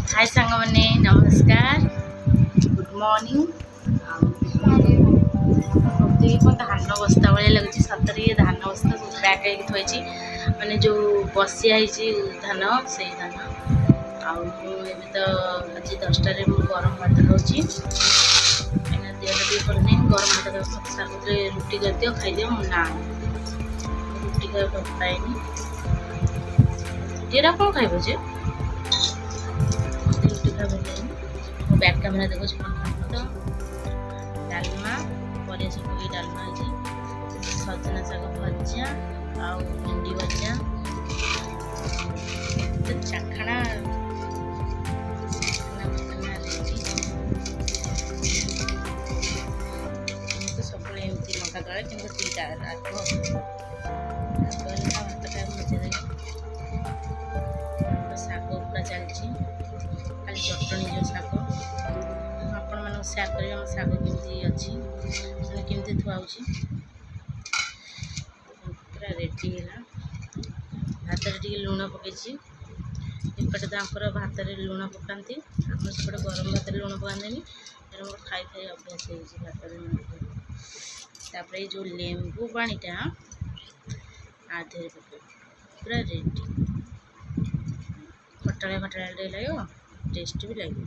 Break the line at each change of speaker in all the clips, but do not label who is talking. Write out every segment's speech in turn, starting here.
हाय सांग मैंने नमस्कार गुड मॉर्निंग धान बस्ता भाई लगे सतरे धान बस्ता सब पैक थी मैंने जो बसिया धान से धान आउ तो आज 10टार गरम भात खाऊँगी देह टे भल नहीं गरम भात सारे रुटी करदियो खाईदि ना रुटी खाई भल पाएनि रुटी कौन खाइब जे रुटी खाई भल बैक कैमेरा देखो तो डालमा परिया सब पकई डालमा है सजना शाग भजा आउ भिंडी भजा चाखणा सब लंका तले कि दुईटा भात टाइम भजा शाग पूरा चलती खाली चटणी जो शाग आपण मान सेयार कर शाग केमती अच्छी केमती थुआची पूरा रेडी है भात टे लुण पकई एपटे तो आमर भात लुण पकाती आम सेपटे गरम भात लुण पकाते मोर खाई खाई अभ्यास हो भात लुण तापर जो लेंबू पानीटा आधे पक पूरा रेडी खटाड़ा खटाड़ा लगे टेस्ट भी लगे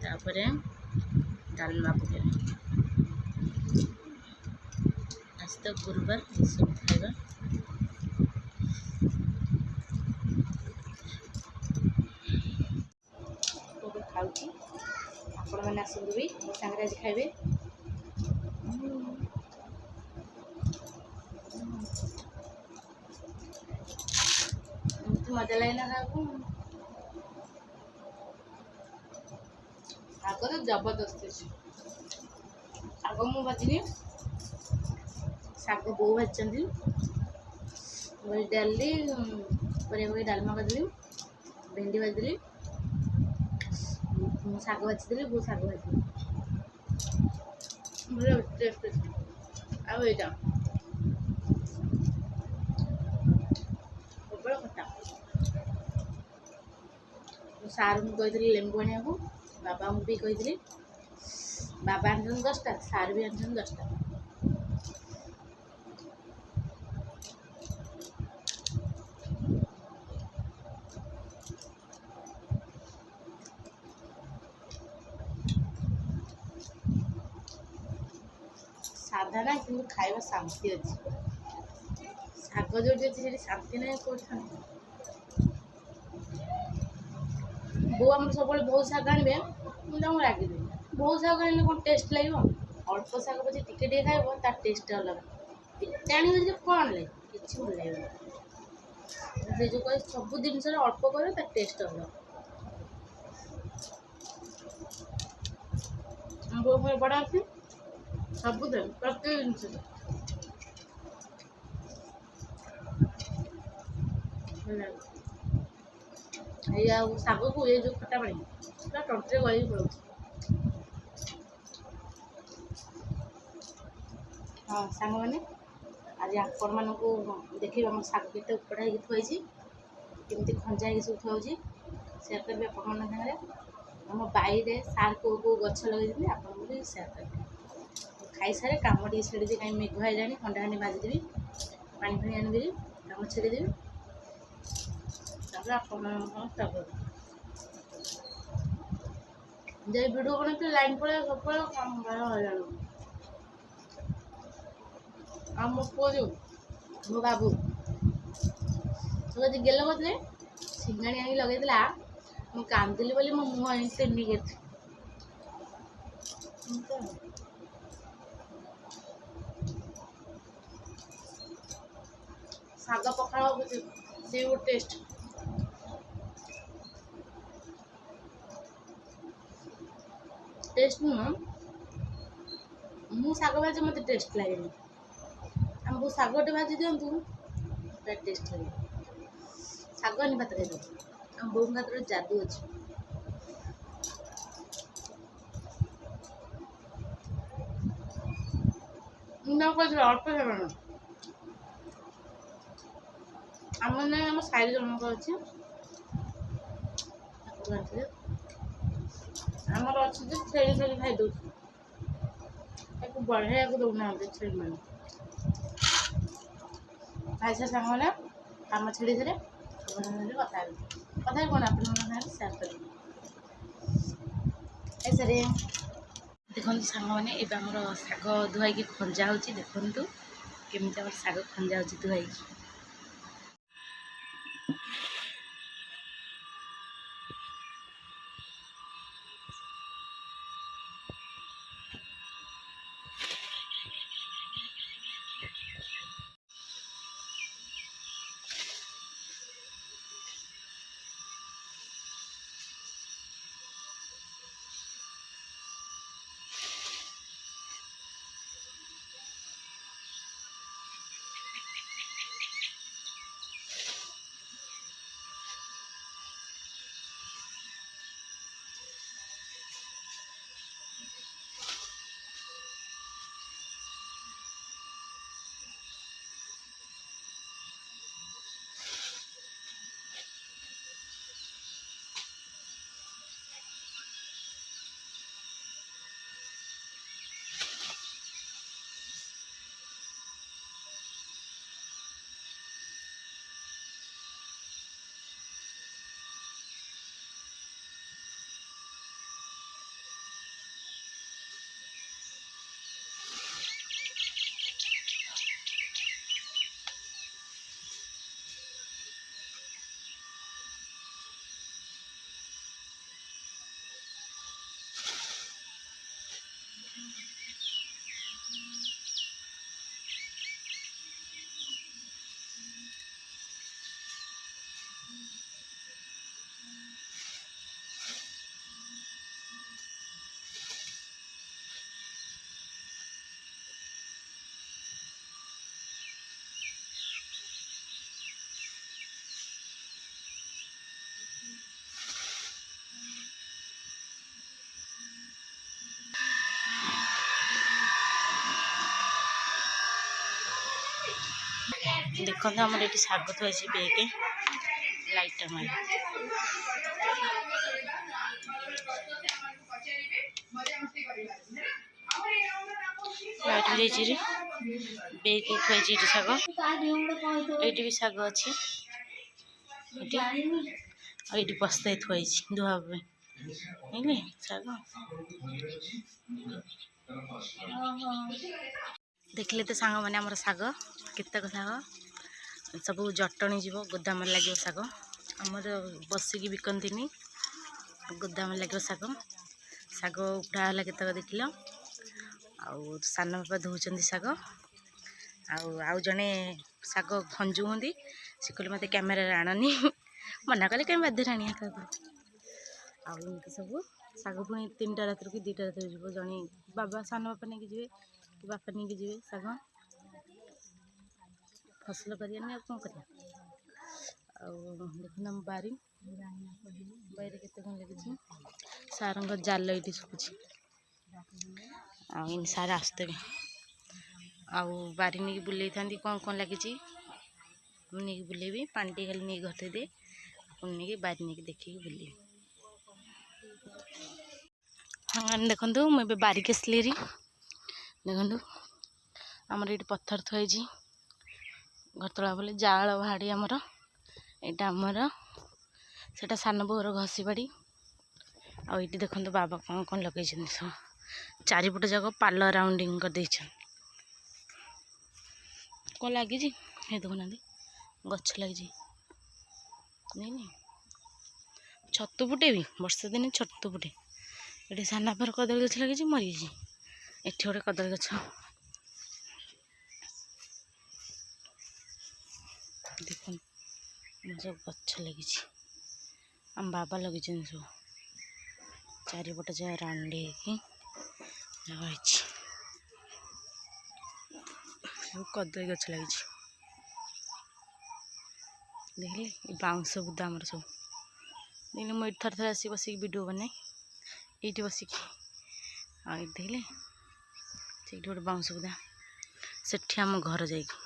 तापर डालमा पकड़ आज तो गुरुवार सब खाइबा खाऊँ आपण मैंने आसतु भी मो सागर आज खाइबे मजा लगेगा खाऊ आग तो जबरदस्त आग मु भाजनी शाग बो भाजी डाली पर डालमा करदेली भेंडी भाजदेली शाग भाजीदेली बो शाग भाजी टेस्ट आईटा प्रबल खटा सार को कही लेंबू आने बाबा को भी कही बाबा आन 10टा सार भी आन 10टा साधा ना कि खाइबा शांति अच्छी शाग जो अच्छी शांति ना कौट बो आम सब बहुत शाग आने मुझे रागिदी बहुत शाग आने कौन टेस्ट लगे अल्प शाग पचे टिके टे खाइब तार टेस्ट अलग एत आने कौन लगे कि भल लगे से जो कह सब जिन अल्प कर तार टेस्ट अलग बो बड़ा अच्छी सब प्रत्येक जिन शाग को ये जो खटा पानी पूरा टंटे गली पड़ो हाँ सांग मैंने आज आपण मान देखिए आम शाग के उपड़ा थी कमी खंजा सब थी सेयार करेंगे आपण सागर आम बाईरे सार को गछ लगे आप सेयार करेंगे खाई सारे कम टे छेड़ी कहीं मेघ है खंडा खंडे भाजीदेवी पानी फानी आनीदेवी कम छेड़देवी जे वीडियो बनते लाइन पड़े सब हजान आ मो पु जो मो बाबू सब गेल बोले सिंगाणी आनी लगे मुझे कांदिली बोली मो मुँह टेनी गई शाग पखाड़ से वो टेस्ट टेस्ट नुह मु शाग भाजी मत टेस्ट लगे आमको शागटे भाजी दिंतु टेस्ट लगे शाग नहीं भात खाई आम बो भात जादू अच्छे अल्प ଆମର ନାଇଁ ଆମ ସାହିରେ ଜଣଙ୍କ ଅଛି ଆମର ଅଛି ଯେ ଛେଳି ଛେଳି ଖାଇ ଦଉଛି ତାକୁ ବଢ଼େଇବାକୁ ଦଉନାହାନ୍ତି ଛେଳି ମାନେ ଖାଇସାର ସାଙ୍ଗମାନେ କାମ ଛେଳି ଧରେ କଥା ହେବେ କଥା କ'ଣ ଆପଣଙ୍କ ସାଙ୍ଗରେ ସେୟାର କରିବେ ଏସରେ ଦେଖନ୍ତୁ ସାଙ୍ଗମାନେ ଏବେ ଆମର ଶାଗ ଧୁଆଇକି ଖଞ୍ଜା ହେଉଛି ଦେଖନ୍ତୁ କେମିତି ଆମର ଶାଗ ଖଞ୍ଜା ହେଉଛି ଧୁଆଇକି ଦେଖନ୍ତୁ ଆମର ଏଠି ଶାଗ ଥୁଆଯାଇଛି ବେଗେ ଲାଇଟ୍ଟା ମାରି ଲାଇଟ୍ ଯାଇଛି ରେ ବେଗେ ଥୁଆଯାଇଛି ଏଠି ଶାଗ ଏଇଠି ବି ଶାଗ ଅଛି ଏଠି ଆଉ ଏଇଠି ବସ୍ତାଏ ଥୁଆଯାଇଛି ଧୁଆ ପାଇଁ ବୁଝିଲେ ଶାଗ ଦେଖିଲେ ତ ସାଙ୍ଗମାନେ ଆମର ଶାଗ କେତେକ ଶାଗ ସବୁ ଜଟଣି ଯିବ ଗୋଦାମରେ ଲାଗିବ ଶାଗ ଆମର ବସିକି ବିକନ୍ତିନି ଗୋଦାମରେ ଲାଗିବ ଶାଗ ଶାଗ ଉଠା ହେଲା କେତେକ ଦେଖିଲ ଆଉ ସାନ ବାପା ଧୋଉଛନ୍ତି ଶାଗ ଆଉ ଜଣେ ଶାଗ ଖଞ୍ଜୁ ହୁଅନ୍ତି ସେ କହିଲେ ମୋତେ କ୍ୟାମେରାରେ ଆଣନି ମନା କଲେ କାହିଁ ବାଧ୍ୟରେ ଆଣିବା କାହାକୁ ଆଉ ଏମିତି ସବୁ ଶାଗ ପୁଣି 3ଟା ରାତିରୁ କି 2ଟା ରାତିରୁ ଯିବ ଜଣେ ବାବା ସାନ ବାପା ନେଇକି ଯିବେ କି ବାପା ନେଇକି ଯିବେ ଶାଗ ଫସଲ କରିବାନି ଆଉ କ'ଣ କରିବା ଆଉ ଦେଖୁନ ଆମ ବାରିରେ କେତେ କ'ଣ ଲାଗିଛି ସାରଙ୍କ ଜାଲ ଏଇଠି ଶୁଖୁଛି ଆଉ ଏମିତି ସାର ଆସୁଥିବେ ଆଉ ବାରି ନେଇକି ବୁଲେଇଥାନ୍ତି କ'ଣ କ'ଣ ଲାଗିଛି ମୁଁ ନେଇକି ବୁଲେଇବି ପାଣି ଟିକେ ଖାଲି ନେଇକି ଘଟେ ଦିଏ ପୁଣି ନେଇକି ବାରି ନେଇକି ଦେଖିକି ବୁଲେଇବି ହଁ ଦେଖନ୍ତୁ ମୁଁ ଏବେ ବାରିକି ଆସିଲି ଦେଖନ୍ତୁ ଆମର ଏଇଠି ପଥର ଥୁଆଯାଇଛି ଘରତଳା ବୋଲେ ଜାଳ ଭାଡ଼ି ଆମର ଏଇଟା ଆମର ସେଟା ସାନ ବୋଉର ଘଷି ବାଡ଼ି ଆଉ ଏଇଠି ଦେଖନ୍ତୁ ବାବା କ'ଣ କ'ଣ ଲଗେଇଛନ୍ତି ସବୁ ଚାରିପଟ ଯାକ ପାଲ ରାଉଣ୍ଡିଂ କରିଦେଇଛନ୍ତି କ'ଣ ଲାଗିଛି ଏ ଦେଖୁନାହାନ୍ତି ଗଛ ଲାଗିଛି ନାଇଁ ଛତୁ ଫୁଟେବି ବର୍ଷା ଦିନେ ଛତୁ ଫୁଟେ ଏଠି ସାନ ବାପାର କଦଳୀ ଗଛ ଲାଗିଛି ମରିଯାଇଛି ଏଠି ଗୋଟେ କଦଳୀ ଗଛ ଦେଖନ୍ତୁ ସବୁ ଗଛ ଲାଗିଛି ଆମ ବାବା ଲଗେଇଛନ୍ତି ସବୁ ଚାରିପଟ ଯାକ ରାଉଣ୍ଡ ହେଇକି ରହିଛି ସବୁ କଦଳୀ ଗଛ ଲାଗିଛି ଦେଖିଲେ ଏ ବାଉଁଶ ବୁଦା ଆମର ସବୁ ଦେଖିଲେ ମୁଁ ଏଠି ଥରେ ଆସି ବସିକି ଭିଡ଼ିଓ ବନାଏ ଏଇଠି ବସିକି ଆଉ ଏଠି ଦେଖିଲେ ସେଇଠି ଗୋଟେ ବାଉଁଶ ବୁଦା ସେଠି ଆମ ଘର ଯାଇକି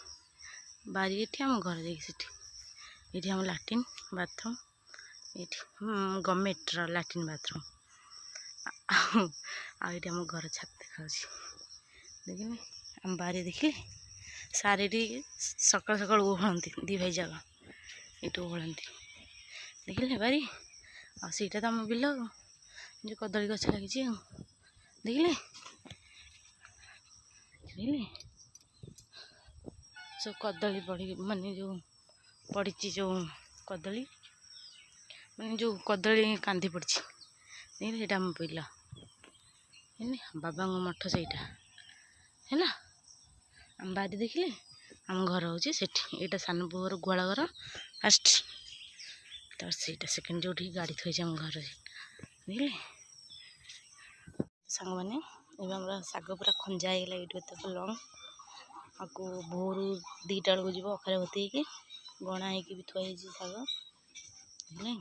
ବାରି ଏଠି ଆମ ଘର ଯାଇକି ସେଠି ये हम लाट्रिन बाथरूम ये गवर्नमेंट लाट्रिन बाथरूम आम घर छात देखा देखिले आम बाहर देखिले सारे सकाल सकाल ओहलती दी भाई जाग ये ओहलती देखिले बारी आईटा तो आम बिल जो कदली गछ लगी देखिले देखिले सब कदली पड़ी माने जो पड़ी जो कदली माने जो कदली कांदी पड़ी देखिले ये आम बिल बाबा मठ से है आम बारी देखिले आम घर हूँ से यहाँ सान पुअर गुआल घर फास्ट तर से सेकेंड जो गाड़ी थी आम घर देखिले सांग मैंने ये शाग पूरा खंजा होगा ये तो लंग आपको भोर 2टा बेलू जीव अखारे भर्ती गणा हो थुआई शाग देखिले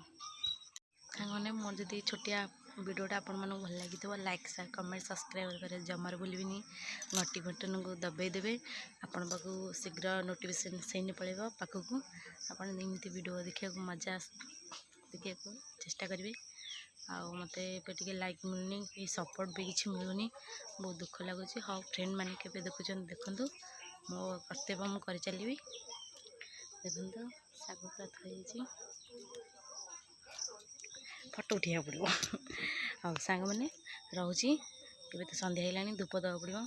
सांग मैंने मोर जदि छोटिया वीडियोटा आपण मानक भल लगी लाइक शेयर कमेंट सब्सक्राइब कर जमार भूलि घंटी बटन को दबाई देवे आपण पाखु शीघ्र नोटिफिकेशन सेन पड़ेगा पाखक आपड़ एमती वीडियो देखा मजा देखा चेष्टा करेंगे मत टे लाइक मिलूनी सपोर्ट भी किसी मिलूनी बहुत दुख लगुच हाँ फ्रेंड मैंने के देखुं देखु मो कर्तव्य मुझे कर चलि देखो शाग पूरा थी फटो उठा पड़ो आ सांग मैंने रोचे ये तो सन्ध्या है धूप देवा पड़ो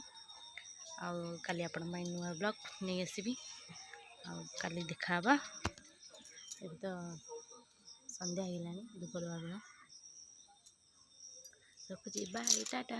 आली आपण नुआ ब्लॉग नहीं आसबि आली देखा ये तो सन्ध्या है धूप देवा पड़ो रखुची बाय टाटा।